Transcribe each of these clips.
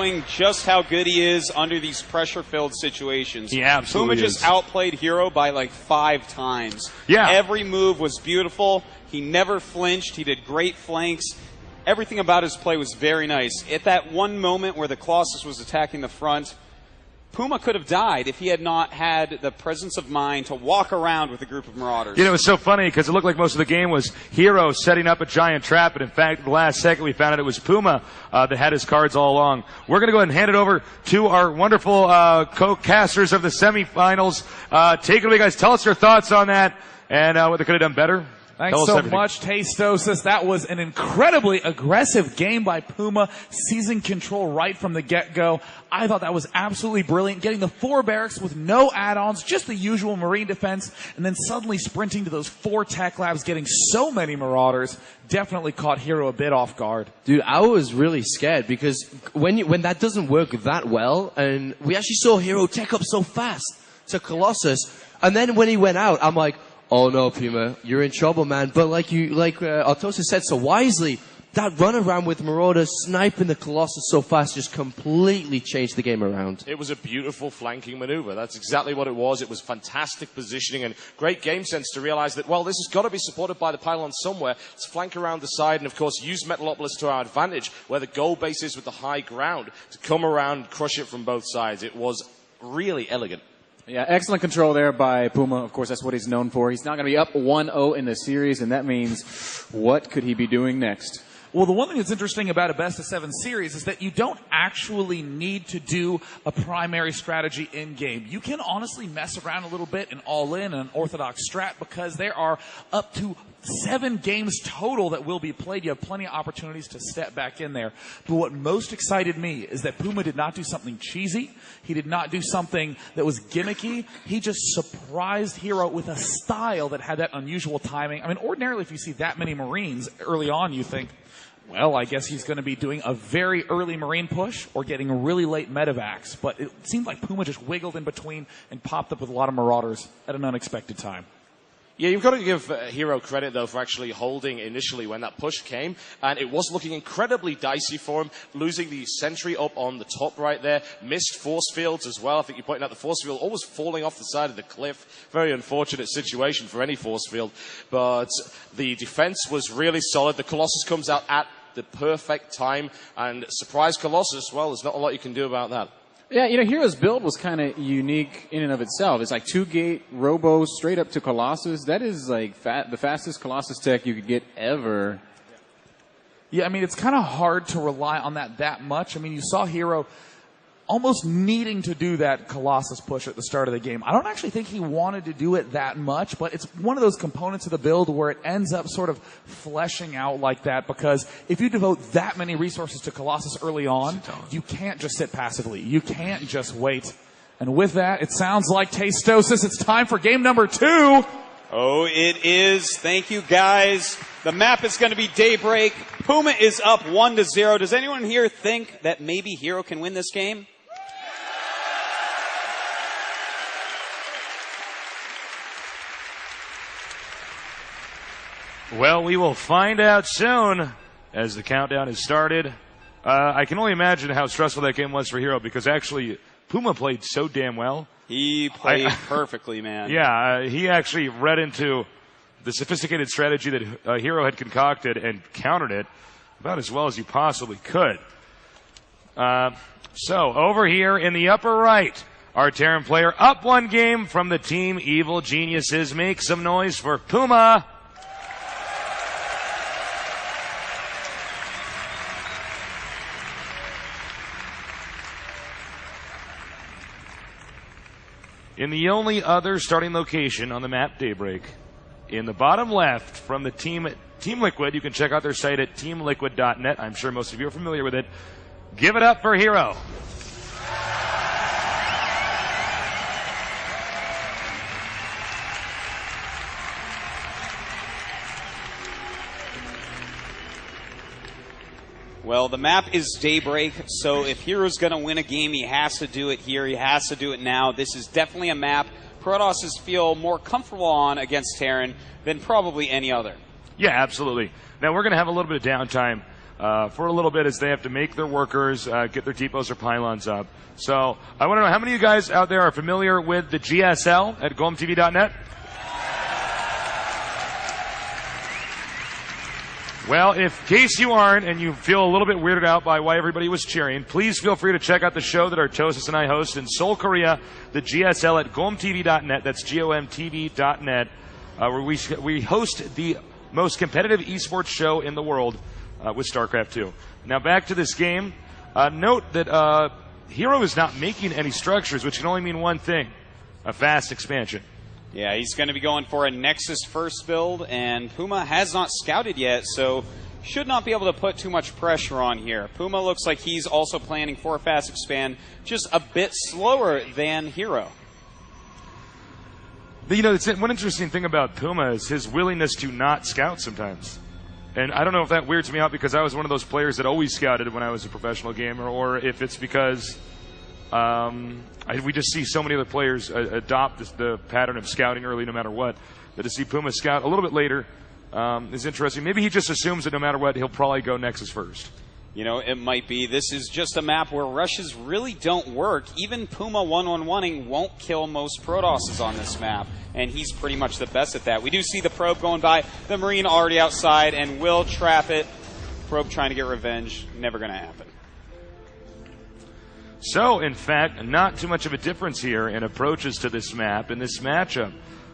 showing just how good he is under these pressure-filled situations. He absolutely Puma just outplayed Hero by like 5 times. Yeah. Every move was beautiful. He never flinched. He did great flanks. Everything about his play was very nice. At that one moment where the Colossus was attacking the front, Puma could have died if he had not had the presence of mind to walk around with a group of Marauders. You know, it was so funny because it looked like most of the game was Hero setting up a giant trap, but in fact, at the last second, we found out it was Puma that had his cards all along. We're going to go ahead and hand it over to our wonderful co-casters of the semifinals. Take it away, guys. Tell us your thoughts on that and what they could have done better. Thanks so much, Tastosis. That was an incredibly aggressive game by Puma, seizing control right from the get-go. I thought that was absolutely brilliant, getting the 4 barracks with no add-ons, just the usual Marine defense, and then suddenly sprinting to those 4 tech labs, getting so many Marauders. Definitely caught Hero a bit off guard. Dude, I was really scared because when that doesn't work that well, and we actually saw Hero tech up so fast to Colossus, and then when he went out, I'm like, oh no, Puma, you're in trouble, man. But like Artosis said so wisely, that run around with Marauder sniping the Colossus so fast just completely changed the game around. It was a beautiful flanking maneuver. That's exactly what it was. It was fantastic positioning and great game sense to realize that, well, this has got to be supported by the pylon somewhere. Let's flank around the side and, of course, use Metalopolis to our advantage, where the goal base is with the high ground, to come around and crush it from both sides. It was really elegant. Yeah, excellent control there by Puma. Of course, that's what he's known for. He's not going to be up 1-0 in the series, and that means what could he be doing next? Well, the one thing that's interesting about a best-of-7 series is that you don't actually need to do a primary strategy in-game. You can honestly mess around a little bit and all-in an orthodox strat because there are up to 7 games total that will be played. You have plenty of opportunities to step back in there. But what most excited me is that Puma did not do something cheesy. He did not do something that was gimmicky. He just surprised Hero with a style that had that unusual timing. I mean, ordinarily, if you see that many Marines early on, you think, well, I guess he's going to be doing a very early Marine push or getting a really late medevacs. But it seemed like Puma just wiggled in between and popped up with a lot of Marauders at an unexpected time. Yeah, you've got to give Hero credit, though, for actually holding initially when that push came. And it was looking incredibly dicey for him, losing the sentry up on the top right there. Missed force fields as well. I think you're pointing out the force field always falling off the side of the cliff. Very unfortunate situation for any force field. But the defense was really solid. The Colossus comes out at the perfect time. And surprise Colossus, well, there's not a lot you can do about that. Yeah, you know, Hero's build was kind of unique in and of itself. It's like 2-gate Robo straight up to Colossus. That is like the fastest Colossus tech you could get ever. Yeah, I mean, it's kind of hard to rely on that much. I mean, you saw Hero almost needing to do that Colossus push at the start of the game. I don't actually think he wanted to do it that much, but it's one of those components of the build where it ends up sort of fleshing out like that, because if you devote that many resources to Colossus early on, you can't just sit passively. You can't just wait. And with that, it sounds like Tastosis. It's time for game number 2. Oh, it is. Thank you, guys. The map is going to be Daybreak. Puma is up 1-0. Does anyone here think that maybe Hero can win this game? Well, we will find out soon as the countdown has started. I can only imagine how stressful that game was for Hero, because actually Puma played so damn well. He played perfectly, man. Yeah, he actually read into the sophisticated strategy that Hero had concocted and countered it about as well as you possibly could. So over here in the upper right, our Terran player up 1 game from the team Evil Geniuses. Make some noise for Puma. In the only other starting location on the map, Daybreak, in the bottom left from the Team Liquid, you can check out their site at teamliquid.net. I'm sure most of you are familiar with it. Give it up for Hero. Well, the map is Daybreak, so if Hero's going to win a game, he has to do it here. He has to do it now. This is definitely a map Protosses feel more comfortable on against Terran than probably any other. Yeah, absolutely. Now, we're going to have a little bit of downtime for a little bit as they have to make their workers get their depots or pylons up. So I want to know how many of you guys out there are familiar with the GSL at GoldenTV.net? Well, in case you aren't and you feel a little bit weirded out by why everybody was cheering, please feel free to check out the show that Artosis and I host in Seoul, Korea, the GSL at GomTV.net. That's GOMTV.net, where we host the most competitive esports show in the world with StarCraft 2. Now back to this game. Note that Hero is not making any structures, which can only mean one thing: a fast expansion. Yeah, he's going to be going for a Nexus first build, and Puma has not scouted yet, so should not be able to put too much pressure on here. Puma looks like he's also planning for a fast expand, just a bit slower than Hero. You know, one interesting thing about Puma is his willingness to not scout sometimes. And I don't know if that weirds me out because I was one of those players that always scouted when I was a professional gamer, or if it's because we just see so many other players adopt the pattern of scouting early no matter what, that to see Puma scout a little bit later is interesting. Maybe he just assumes that no matter what, he'll probably go Nexus first. You know, it might be. This is just a map where rushes really don't work. Even Puma 1-on-1ing won't kill most Protosses on this map, and he's pretty much the best at that. We do see the Probe going by, the Marine already outside, and will trap it. Probe trying to get revenge, never going to happen. So, in fact, not too much of a difference here in approaches to this map in this matchup.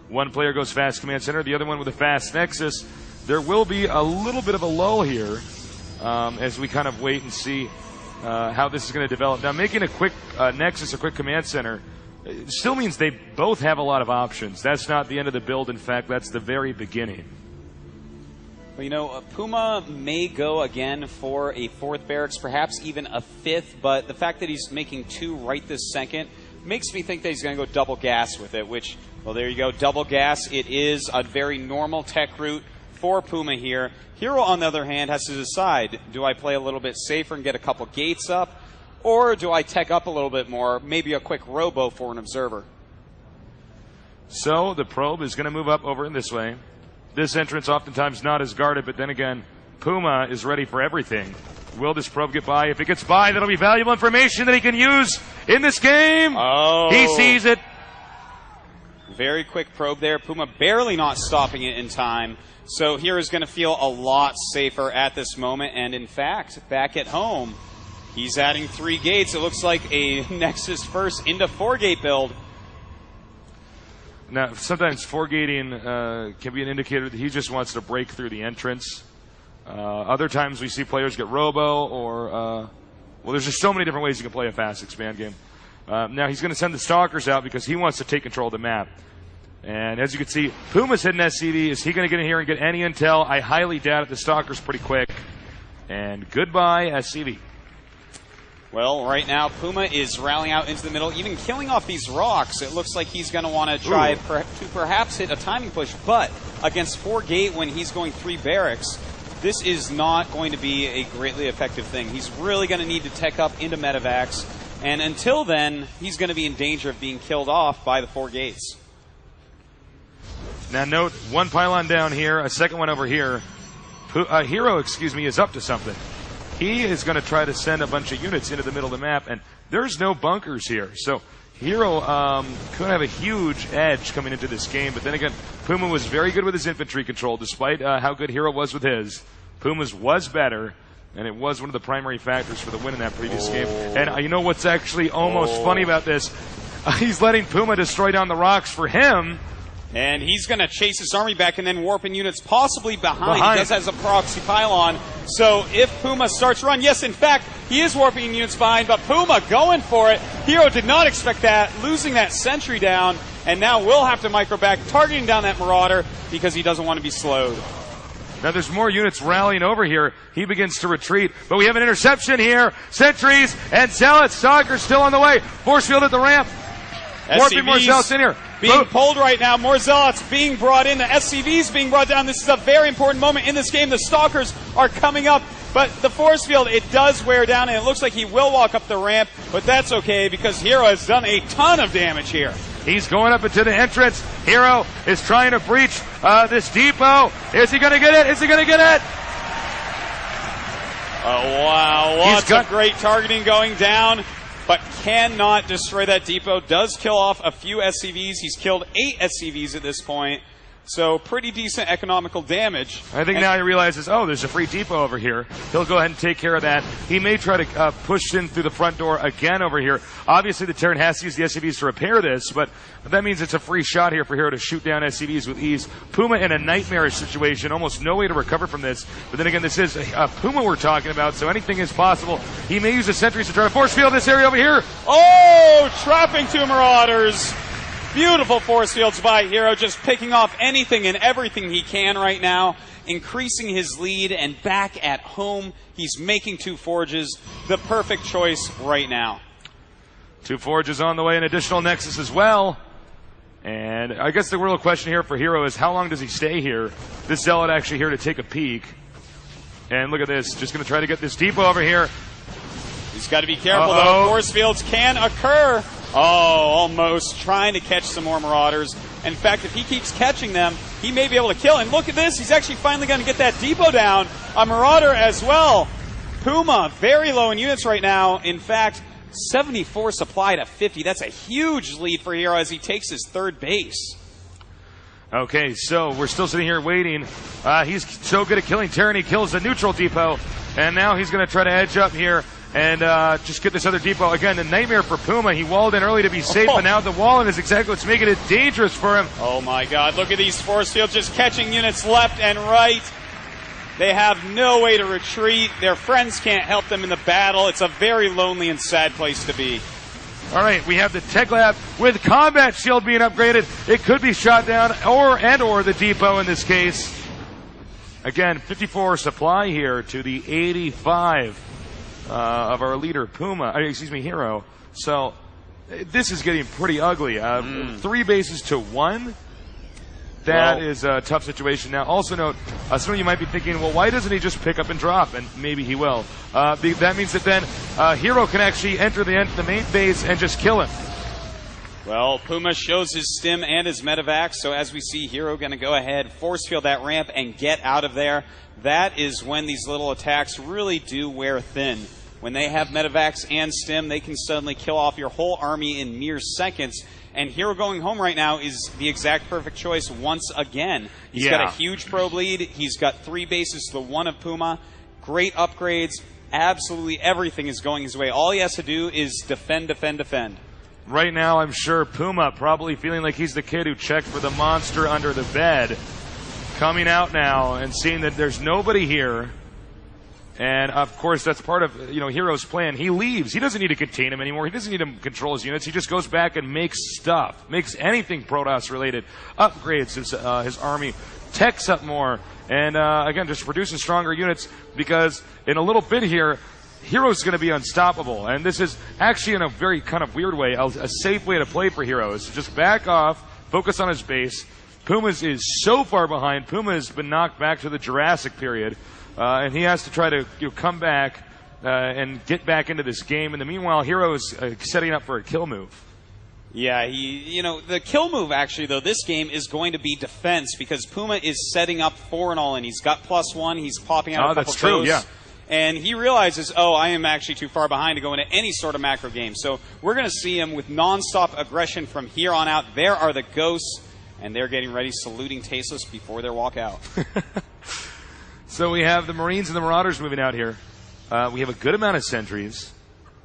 One player goes fast command center, the other one with a fast Nexus. There will be a little bit of a lull here as we kind of wait and see how this is going to develop. Now, making a quick Nexus, a quick command center, still means they both have a lot of options. That's not the end of the build. In fact, that's the very beginning. Well, you know, Puma may go again for a fourth barracks, perhaps even a fifth, but the fact that he's making two right this second makes me think that he's going to go double gas with it, which, well, there you go, double gas. It is a very normal tech route for Puma here. Hero, on the other hand, has to decide, do I play a little bit safer and get a couple gates up, or do I tech up a little bit more, maybe a quick robo for an observer? So the probe is going to move up over in this way. This entrance oftentimes not as guarded, but then again, Puma is ready for everything. Will this probe get by? If it gets by, that'll be valuable information that he can use in this game. Oh. He sees it. Very quick probe there. Puma barely not stopping it in time. So here is going to feel a lot safer at this moment. And in fact, back at home, he's adding 3 gates. It looks like a Nexus first into 4-gate build. Now, sometimes 4-gating can be an indicator that he just wants to break through the entrance. Other times we see players get robo or, well, there's just so many different ways you can play a fast expand game. Now he's going to send the Stalkers out because he wants to take control of the map. And as you can see, Puma's hitting SCV. Is he going to get in here and get any intel? I highly doubt it. The Stalker's pretty quick. And goodbye, SCV. Well, right now, Puma is rallying out into the middle, even killing off these rocks. It looks like he's going to want to try to perhaps hit a timing push, but against 4-gate when he's going 3 barracks, this is not going to be a greatly effective thing. He's really going to need to tech up into medevacs, and until then, he's going to be in danger of being killed off by the 4 gates. Now note, 1 pylon down here, a second one over here. Hero, is up to something. He is going to try to send a bunch of units into the middle of the map, and there's no bunkers here. So Hero could have a huge edge coming into this game, but then again, Puma was very good with his infantry control, despite how good Hero was with his. Puma's was better, and it was one of the primary factors for the win in that previous game. And you know what's actually almost funny about this? He's letting Puma destroy down the rocks for him. And he's going to chase his army back and then warping units possibly behind. He does has a proxy pylon. So if Puma starts run, yes, in fact, he is warping units behind, but Puma going for it. Hero did not expect that, losing that sentry down, and now will have to micro back, targeting down that Marauder because he doesn't want to be slowed. Now there's more units rallying over here. He begins to retreat, but we have an interception here. Sentries and Zealots. Stalker still on the way. Force field at the ramp. Warping more Zealots in here. Being pulled right now. More Zealots being brought in. The SCVs being brought down. This is a very important moment in this game. The Stalkers are coming up, but the force field, it does wear down, and it looks like he will walk up the ramp, but that's okay because Hero has done a ton of damage here. He's going up into the entrance. Hero is trying to breach this depot. Is he going to get it? Is he going to get it? Oh, wow. Lots of great targeting going down, but cannot destroy that depot. Does kill off a few SCVs. He's killed 8 SCVs at this point. So pretty decent economical damage. I think now he realizes, oh, there's a free depot over here. He'll go ahead and take care of that. He may try to push in through the front door again over here. Obviously, the Terran has to use the SCVs to repair this, but that means it's a free shot here for Hero to shoot down SCVs with ease. Puma in a nightmarish situation, almost no way to recover from this. But then again, this is Puma we're talking about, so anything is possible. He may use the sentries to try to force field this area over here. Oh, trapping 2 Marauders. Beautiful force fields by Hero, just picking off anything and everything he can right now, increasing his lead, and back at home, he's making 2 forges. The perfect choice right now. 2 forges on the way, an additional Nexus as well. And I guess the real question here for Hero is how long does he stay here? This Zealot actually here to take a peek. And look at this, just going to try to get this depot over here. He's got to be careful, though. Force fields can occur. Oh, almost trying to catch some more Marauders. In fact, if he keeps catching them, he may be able to kill. And look at this. He's actually finally going to get that depot down. A Marauder as well. Puma, very low in units right now. In fact, 74 supply to 50. That's a huge lead for Hero as he takes his 3rd base. Okay, so we're still sitting here waiting. He's so good at killing Terran, he kills the neutral depot. And now he's going to try to edge up here and just get this other depot. Again, a nightmare for Puma. He walled in early to be safe, but now the wall-in is exactly what's making it dangerous for him. Oh, my God. Look at these force fields just catching units left and right. They have no way to retreat. Their friends can't help them in the battle. It's a very lonely and sad place to be. All right, we have the Tech Lab with Combat Shield being upgraded. It could be shot down, or the depot in this case. Again, 54 supply here to the 85 of our leader, Hero. So this is getting pretty ugly. 3 bases to 1. That is a tough situation. Now, also note, some of you might be thinking, well, why doesn't he just pick up and drop? And maybe he will. That means that then Hero can actually enter the main base and just kill him. Well, Puma shows his stim and his medevac, so as we see, Hero going to go ahead, force field that ramp, and get out of there. That is when these little attacks really do wear thin. When they have medevacs and stim, they can suddenly kill off your whole army in mere seconds. And Hero going home right now is the exact perfect choice once again. He's got a huge probe lead. He's got 3 bases to the 1 of Puma. Great upgrades. Absolutely everything is going his way. All he has to do is defend, defend, defend. Right now, I'm sure Puma probably feeling like he's the kid who checked for the monster under the bed. Coming out now and seeing that there's nobody here. And, of course, that's part of, Hero's plan. He leaves. He doesn't need to contain him anymore. He doesn't need to control his units. He just goes back and makes stuff. Makes anything Protoss-related. Upgrades his army. Techs up more. And, again, just produces stronger units because in a little bit here, Hero's going to be unstoppable. And this is actually, in a very kind of weird way, a safe way to play for Heroes. Just back off, focus on his base. Puma's is so far behind. Puma has been knocked back to the Jurassic period. And he has to try to come back and get back into this game. In the meanwhile, Hero is setting up for a kill move. Yeah, the kill move, actually, though, this game is going to be defense because Puma is setting up for an all-in. He's got +1. He's popping out a couple that's true, ghosts. And he realizes, I am actually too far behind to go into any sort of macro game. So we're going to see him with nonstop aggression from here on out. There are the ghosts, and they're getting ready, saluting Tasteless before their walk out. So we have the Marines and the Marauders moving out here. We have a good amount of sentries.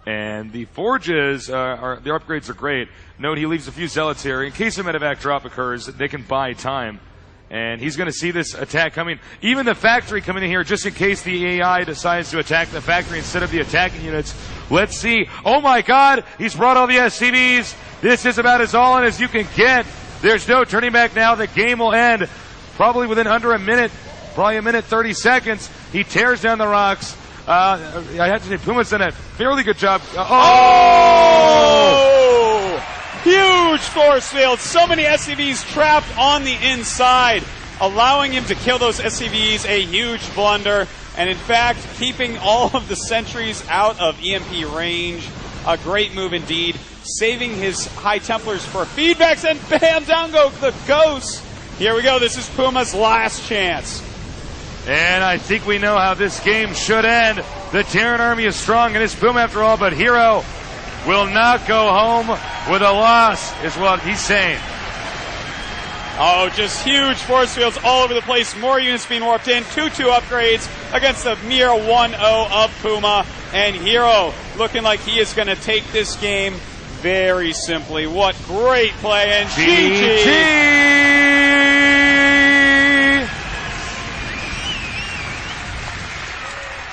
And the forges, their upgrades are great. Note he leaves a few zealots here. In case a medevac drop occurs, they can buy time. And he's going to see this attack coming. Even the factory coming in here just in case the AI decides to attack the factory instead of the attacking units. Let's see. Oh my God! He's brought all the SCVs. This is about as all in as you can get. There's no turning back now. The game will end probably within under a minute. Probably a minute 30 seconds. He tears down the rocks. I have to say, Puma's done a fairly good job. Huge force field. So many SCVs trapped on the inside, allowing him to kill those SCVs. A huge blunder. And in fact, keeping all of the sentries out of EMP range. A great move indeed. Saving his High Templars for feedbacks, and bam, down go the ghosts. Here we go. This is Puma's last chance. And I think we know how this game should end. The Terran army is strong and it's Puma after all, but Hero will not go home with a loss, is what he's saying. Oh, just huge force fields all over the place. More units being warped in. 2-2 upgrades against the mere 1-0 of Puma. And Hero looking like he is going to take this game very simply. What great play. And GG.